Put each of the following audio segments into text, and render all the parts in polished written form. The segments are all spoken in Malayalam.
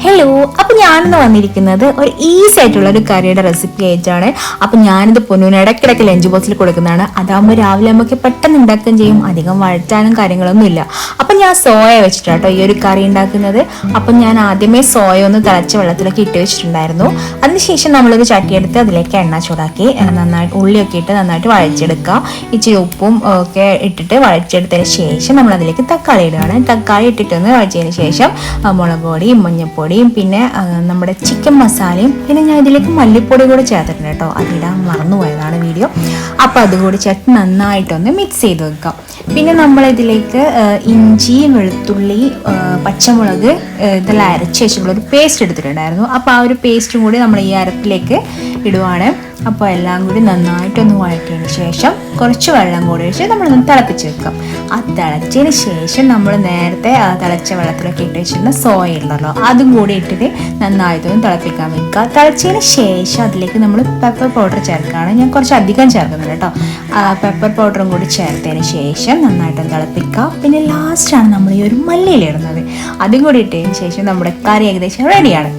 ഹലോ, അപ്പോൾ ഞാനിന്ന് വന്നിരിക്കുന്നത് ഒരു ഈസി ആയിട്ടുള്ള ഒരു കറിയുടെ റെസിപ്പി ആയിട്ടാണ്. അപ്പോൾ ഞാനിത് പൊന്നൂന് ഇടയ്ക്കിടയ്ക്ക് ലഞ്ച് ബോക്സിൽ കൊടുക്കുന്നതാണ്. അതാകുമ്പോൾ രാവിലെ നമുക്ക് പെട്ടെന്ന് ഉണ്ടാക്കുകയും ചെയ്യും, അധികം വഴറ്റാനും കാര്യങ്ങളൊന്നും ഇല്ല. അപ്പം ഞാൻ സോയ വെച്ചിട്ടാട്ടോ ഈ ഒരു കറി ഉണ്ടാക്കുന്നത്. അപ്പം ഞാൻ ആദ്യമേ സോയ ഒന്ന് തിളച്ച വെള്ളത്തിലൊക്കെ ഇട്ട് വെച്ചിട്ടുണ്ടായിരുന്നു. അതിനുശേഷം നമ്മളൊരു ചട്ടിയെടുത്ത് അതിലേക്ക് എണ്ണ ചൂടാക്കി നന്നായിട്ട് ഉള്ളിയൊക്കെ ഇട്ട് നന്നായിട്ട് വഴച്ചെടുക്കുക. ഇച്ചിരി ഉപ്പും ഒക്കെ ഇട്ടിട്ട് വഴച്ചെടുത്തതിന് ശേഷം നമ്മൾ അതിലേക്ക് തക്കാളി ഇടുകയാണ്. തക്കാളി ഇട്ടിട്ടൊന്ന് വഴച്ചതിന് ശേഷം മുളക് പൊടിയും മഞ്ഞൾപ്പൊടിയും പിന്നെ നമ്മുടെ ചിക്കൻ മസാലയും പിന്നെ ഞാൻ ഇതിലേക്ക് മല്ലിപ്പൊടി കൂടെ ചേർത്തിട്ടുണ്ട് കേട്ടോ. അതിടാൻ മറന്നുപോയതാണ് വീഡിയോ. അപ്പോൾ അതുകൂടി ചേർത്ത് നന്നായിട്ടൊന്ന് മിക്സ് ചെയ്ത് വെക്കാം. പിന്നെ നമ്മളിതിലേക്ക് ഇഞ്ചി, വെളുത്തുള്ളി, പച്ചമുളക് ഇതെല്ലാം അരച്ച് വെച്ചിട്ടുള്ള ഒരു പേസ്റ്റ് എടുത്തിട്ടുണ്ടായിരുന്നു. അപ്പോൾ ആ ഒരു പേസ്റ്റും കൂടി നമ്മൾ ഈ അരപ്പിലേക്ക് ഇടുവാണ്. അപ്പോൾ എല്ലാം കൂടി നന്നായിട്ടൊന്ന് വഴറ്റിയതിന് ശേഷം കുറച്ച് വെള്ളം കൂടി ഒഴിച്ച് നമ്മളൊന്ന് തിളപ്പിച്ച് വെക്കാം. ആ തിളച്ചതിന് ശേഷം നമ്മൾ നേരത്തെ തിളച്ച വെള്ളത്തിലൊക്കെ ഇട്ട് വെച്ചിരുന്ന സോയ ഉണ്ടല്ലോ, അതും കൂടി ഇട്ടിട്ട് നന്നായിട്ടൊന്ന് തിളപ്പിക്കാൻ വെക്കുക. തിളച്ചതിന് ശേഷം അതിലേക്ക് നമ്മൾ പെപ്പർ പൗഡർ ചേർക്കുകയാണ്. ഞാൻ കുറച്ച് അധികം ചേർക്കുന്നുണ്ട് കേട്ടോ. പെപ്പർ പൗഡറും കൂടി ചേർത്തതിന് ശേഷം നന്നായിട്ടൊന്ന് തിളപ്പിക്കുക. പിന്നെ ലാസ്റ്റാണ് നമ്മൾ ഈ ഒരു മല്ലിയില ഇടുന്നത്. അതും കൂടി ഇട്ടതിന് ശേഷം നമ്മുടെ കറി ഏകദേശം റെഡിയാണ്.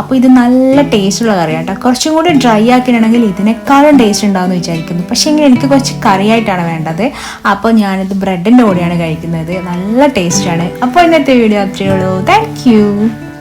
അപ്പോൾ ഇത് നല്ല ടേസ്റ്റുള്ള കറിയാണ് കേട്ടോ. കുറച്ചും കൂടി ഡ്രൈ ആക്കിയിട്ടുണ്ടെങ്കിൽ ഇതിനേക്കാളും ടേസ്റ്റ് ഉണ്ടാവുമെന്ന് വിചാരിക്കുന്നു. പക്ഷേ എങ്കിൽ എനിക്ക് കുറച്ച് കറിയായിട്ടാണ് വേണ്ടത്. അപ്പോൾ ഞാനിത് ബ്രെഡിൻ്റെ കൂടെയാണ് കഴിക്കുന്നത്. നല്ല ടേസ്റ്റാണ്. അപ്പോൾ ഇന്നത്തെ വീഡിയോ അത്രയേ ഉള്ളൂ. Thank you.